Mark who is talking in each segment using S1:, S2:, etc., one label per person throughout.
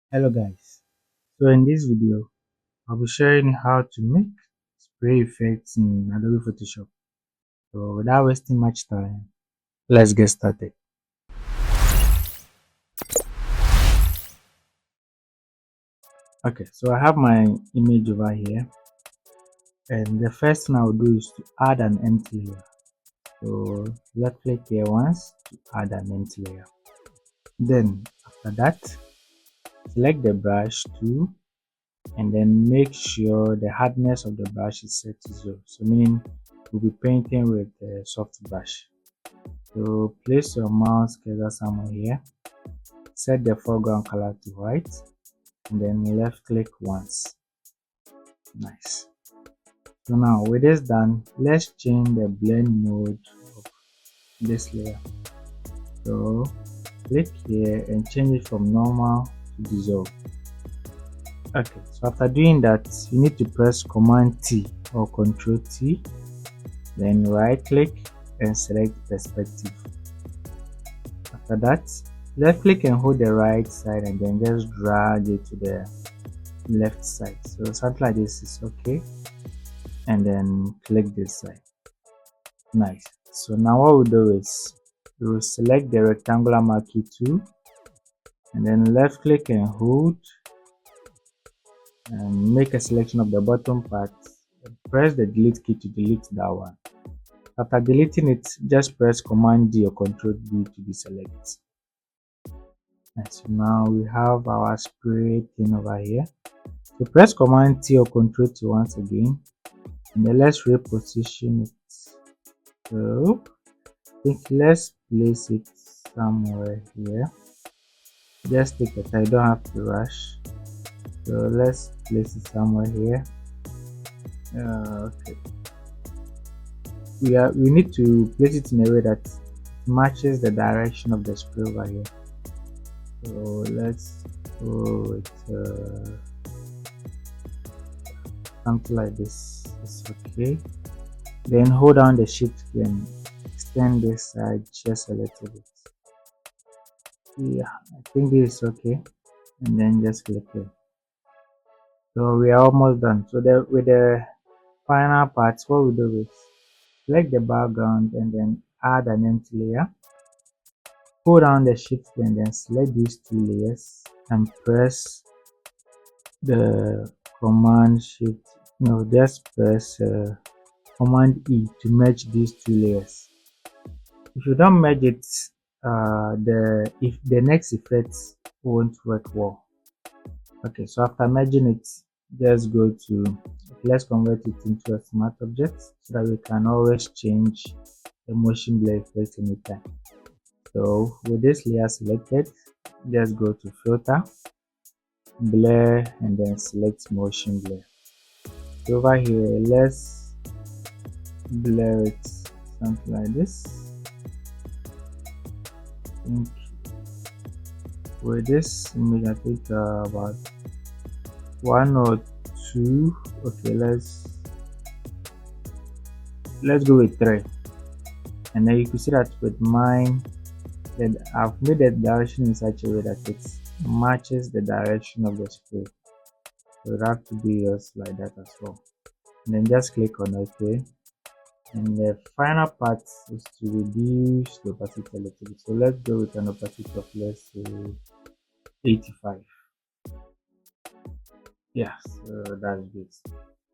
S1: Hello guys, so in this video I'll be sharing how to make spray effects in Adobe Photoshop. So without wasting much time, let's get started. Okay, so I have my image over here, and the first thing I'll do is to add an empty layer. So left click here once to add an empty layer. Then after that, select the brush tool and then make sure the hardness of the brush is set to 0. So meaning we'll be painting with a soft brush. So place your mouse cursor somewhere here, set the foreground color to white, and then left click once. Nice. So now with this done, let's change the blend mode of this layer. So click here and change it from normal to dissolve. Okay, so after doing that, you need to press Command T or Control T, then right click and select perspective. After that, left click and hold the right side and then just drag it to the left side. So something like this is okay. And then click this side. Nice. So now what we'll do is we'll select the rectangular marquee tool and then left click and hold and make a selection of the bottom part. Press the delete key to delete that one. After deleting it, just press Command D or Control D to deselect. And so now we have our spray thing over here. So press Command T or Control T once again, and then let's reposition it. So I think let's place it somewhere here. Just take your time, you don't have to rush. So let's place it somewhere here. Okay. We need to place it in a way that matches the direction of the spray over here. So let's go with something like this. It's okay. Then hold down the shift key and extend this side just a little bit. Yeah, I think this is okay. And then just click it. So we are almost done. So with the final parts, what we do is select the background and then add an empty layer. Hold down the shift key and then select these two layers and press the command shift. No, just press Command E to merge these two layers. If you don't merge it, the next effect won't work well. Okay, so after merging it, just go to, let's convert it into a smart object so that we can always change the motion blur effect anytime. So with this layer selected, just go to filter, blur, and then select motion blur. So over here, let's blur it something like this. With this image, I think about 1 or 2. Okay, let's go with 3. And then you can see that with mine, that I've made the direction in such a way that it matches the direction of the spray. So it have to be yours like that as well. And then just click on OK. And the final part is to reduce the opacity a little bit. So let's go with an opacity of, let's say, 85. Yeah, so that's good.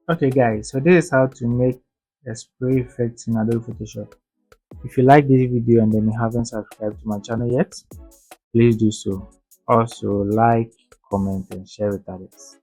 S1: Okay guys, so this is how to make a spray effect in Adobe Photoshop. If you like this video and then you haven't subscribed to my channel yet, please do so. Also like, comment and share with others.